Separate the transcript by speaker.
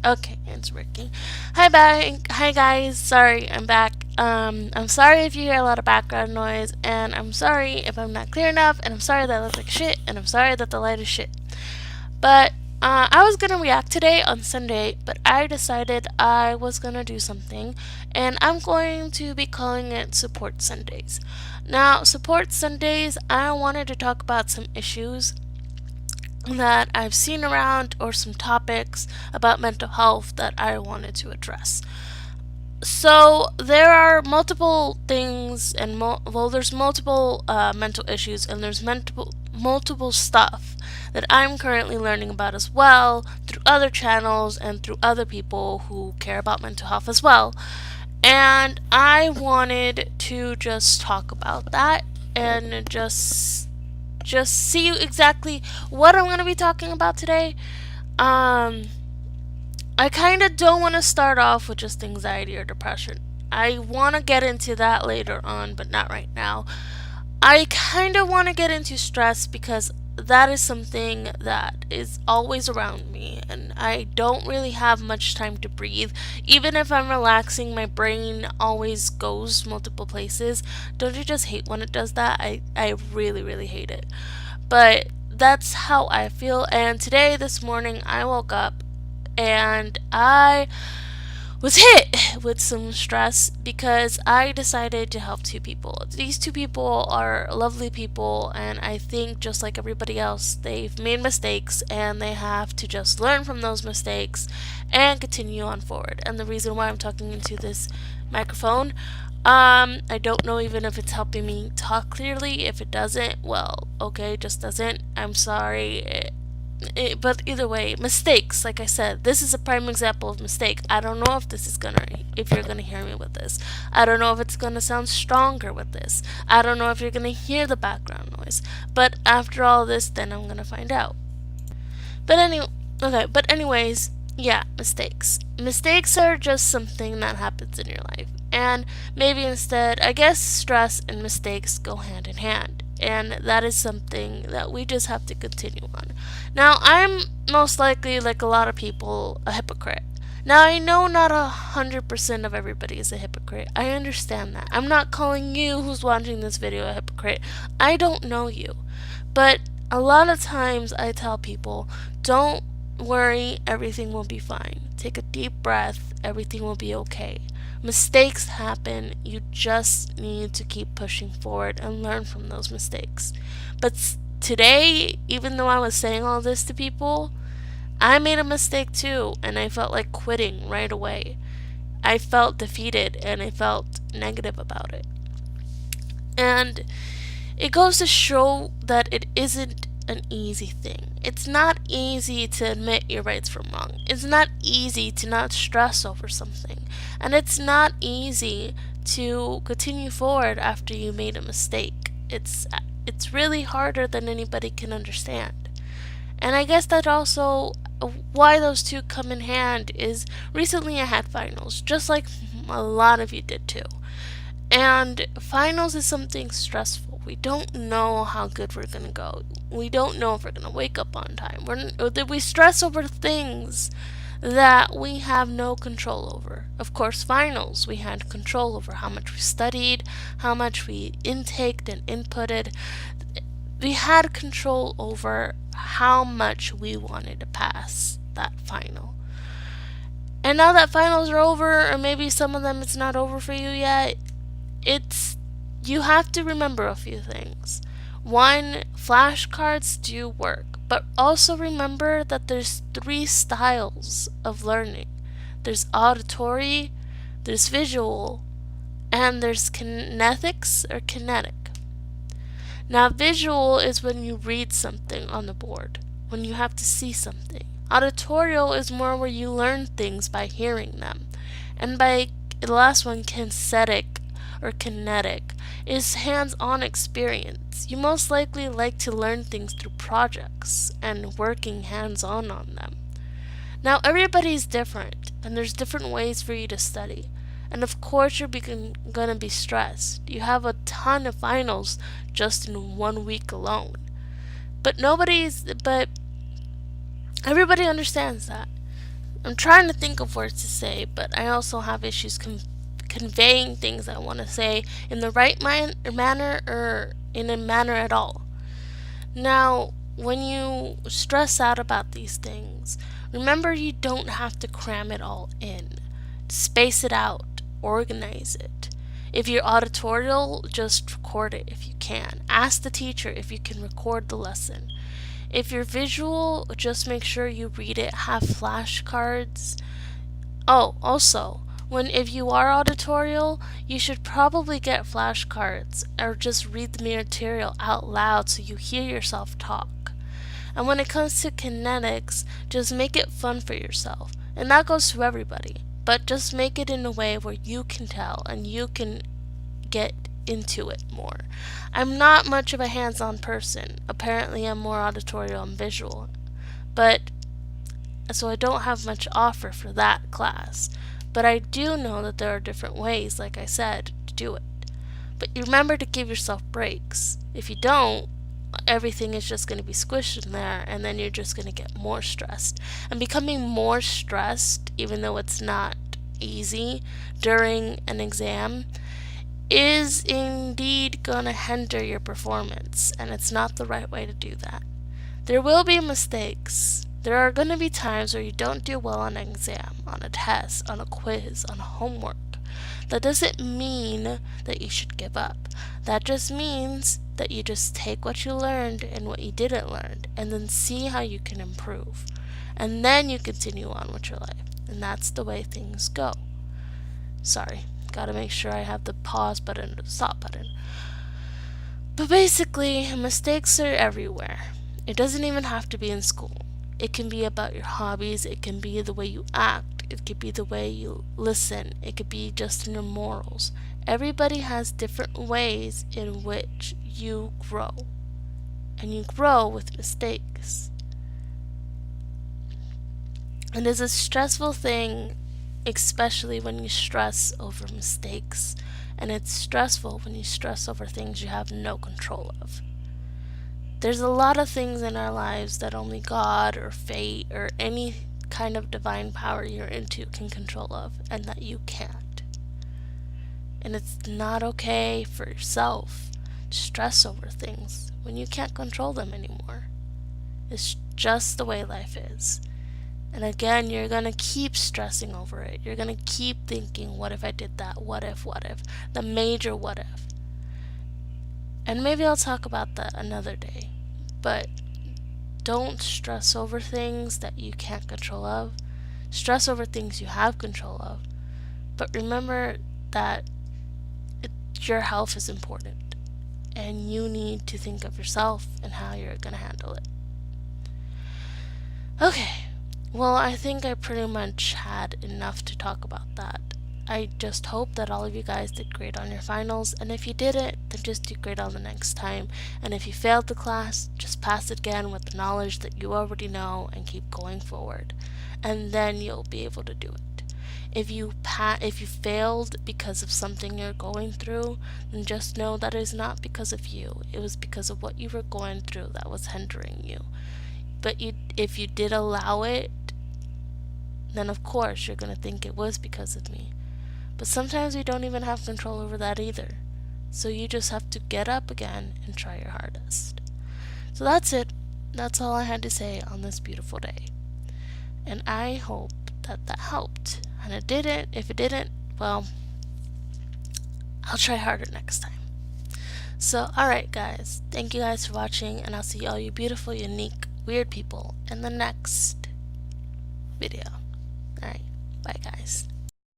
Speaker 1: Okay, it's working. Hi guys. Sorry, I'm back. I'm sorry if you hear a lot of background noise, and I'm sorry if I'm not clear enough, and I'm sorry that I look like shit, and I'm sorry that the light is shit. But I was gonna react today on Sunday, but I decided I was gonna do something, and I'm going to be calling it Support Sundays. Now, Support Sundays, I wanted to talk about some issues that I've seen around or some topics about mental health that I wanted to address. So there are multiple things, and there's multiple mental issues, and there's multiple stuff that I'm currently learning about as well through other channels and through other people who care about mental health as well. And I wanted to just talk about that and just see exactly what I'm going to be talking about today. Um, I kind of don't want to start off with just anxiety or depression. I want to get into that later on, but not right now. I kind of want to get into stress because that is something that is always around me, and I don't really have much time to breathe. Even if I'm relaxing, my brain always goes multiple places. Don't you just hate when it does that? I really, really hate it. But that's how I feel. And today, this morning, I woke up and I was hit with some stress because I decided to help two people. These two people are lovely people, and I think just like everybody else, they've made mistakes and they have to just learn from those mistakes and continue on forward. And the reason why I'm talking into this microphone, I don't know even if it's helping me talk clearly. If it doesn't, well, okay, just doesn't. I'm sorry. But either way, mistakes. Like I said, this is a prime example of mistake. I don't know if you're gonna hear me with this. I don't know if it's gonna sound stronger with this. I don't know if you're gonna hear the background noise. But after all this, then I'm gonna find out. But anyway, okay. But anyways, yeah, mistakes. Mistakes are just something that happens in your life, and maybe instead, I guess stress and mistakes go hand in hand. And that is something that we just have to continue on. Now, I'm most likely, like a lot of people, a hypocrite. Now, I know not 100% of everybody is a hypocrite. I understand that. I'm not calling you who's watching this video a hypocrite. I don't know you. But a lot of times I tell people, don't worry, everything will be fine. Take a deep breath, everything will be okay. Mistakes happen, you just need to keep pushing forward and learn from those mistakes. But today, even though I was saying all this to people, I made a mistake too, and I felt like quitting right away. I felt defeated and I felt negative about it. And it goes to show that it isn't an easy thing. It's not easy to admit you're right from wrong. It's not easy to not stress over something. And it's not easy to continue forward after you made a mistake. It's really harder than anybody can understand. And I guess that also why those two come in hand is recently I had finals, just like a lot of you did too. And finals is something stressful. We don't know how good we're going to go. We don't know if we're going to wake up on time. We stress over things that we have no control over. Of course, finals, we had control over how much we studied, how much we intaked and inputted. We had control over how much we wanted to pass that final. And now that finals are over, or maybe some of them it's not over for you yet, it's you have to remember a few things. One, flashcards do work, but also remember that there's three styles of learning. There's auditory, there's visual, and there's kinetics or kinetic. Now, visual is when you read something on the board, when you have to see something. Auditorial is more where you learn things by hearing them. And by the last one, kinesthetic or kinetic, is hands-on experience. You most likely like to learn things through projects and working hands-on on them. Now, everybody's different, and there's different ways for you to study. And of course, you're gonna be stressed. You have a ton of finals just in 1 week alone. But everybody understands that. I'm trying to think of words to say, but I also have issues conveying things I want to say in the right manner or in a manner at all. Now, when you stress out about these things, remember you don't have to cram it all in. Space it out, organize it. If you're auditorial, just record it if you can. Ask the teacher if you can record the lesson. If you're visual, just make sure you read it, have flashcards. Oh, also, if you are auditorial, you should probably get flashcards or just read the material out loud so you hear yourself talk. And when it comes to kinetics, just make it fun for yourself. And that goes to everybody. But just make it in a way where you can tell and you can get into it more. I'm not much of a hands-on person. Apparently I'm more auditorial and visual. But so I don't have much offer for that class. But I do know that there are different ways, like I said, to do it. But you remember to give yourself breaks. If you don't, everything is just going to be squished in there, and then you're just going to get more stressed. And becoming more stressed, even though it's not easy during an exam, is indeed going to hinder your performance, and it's not the right way to do that. There will be mistakes. There are going to be times where you don't do well on an exam, on a test, on a quiz, on homework. That doesn't mean that you should give up. That just means that you just take what you learned and what you didn't learn and then see how you can improve. And then you continue on with your life. And that's the way things go. Sorry, gotta make sure I have the pause button or the stop button. But basically, mistakes are everywhere. It doesn't even have to be in school. It can be about your hobbies, it can be the way you act, it could be the way you listen, it could be just in your morals. Everybody has different ways in which you grow. And you grow with mistakes. And it's a stressful thing, especially when you stress over mistakes. And it's stressful when you stress over things you have no control of. There's a lot of things in our lives that only God or fate or any kind of divine power you're into can control of, and that you can't. And it's not okay for yourself to stress over things when you can't control them anymore. It's just the way life is. And again, you're going to keep stressing over it. You're going to keep thinking, what if I did that? What if? The major what if. And maybe I'll talk about that another day. But don't stress over things that you can't control of. Stress over things you have control of. But remember that your health is important. And you need to think of yourself and how you're going to handle it. Okay. Well, I think I pretty much had enough to talk about that. I just hope that all of you guys did great on your finals, and if you didn't, then just do great on the next time. And if you failed the class, just pass it again with the knowledge that you already know and keep going forward. And then you'll be able to do it. If you failed because of something you're going through, then just know that it is not because of you. It was because of what you were going through that was hindering you. But if you did allow it, then of course you're going to think it was because of me. But sometimes we don't even have control over that either. So you just have to get up again and try your hardest. So that's it. That's all I had to say on this beautiful day. And I hope that that helped. And it didn't. If it didn't, well, I'll try harder next time. So, alright guys. Thank you guys for watching, and I'll see all you beautiful, unique, weird people in the next video. Alright. Bye guys.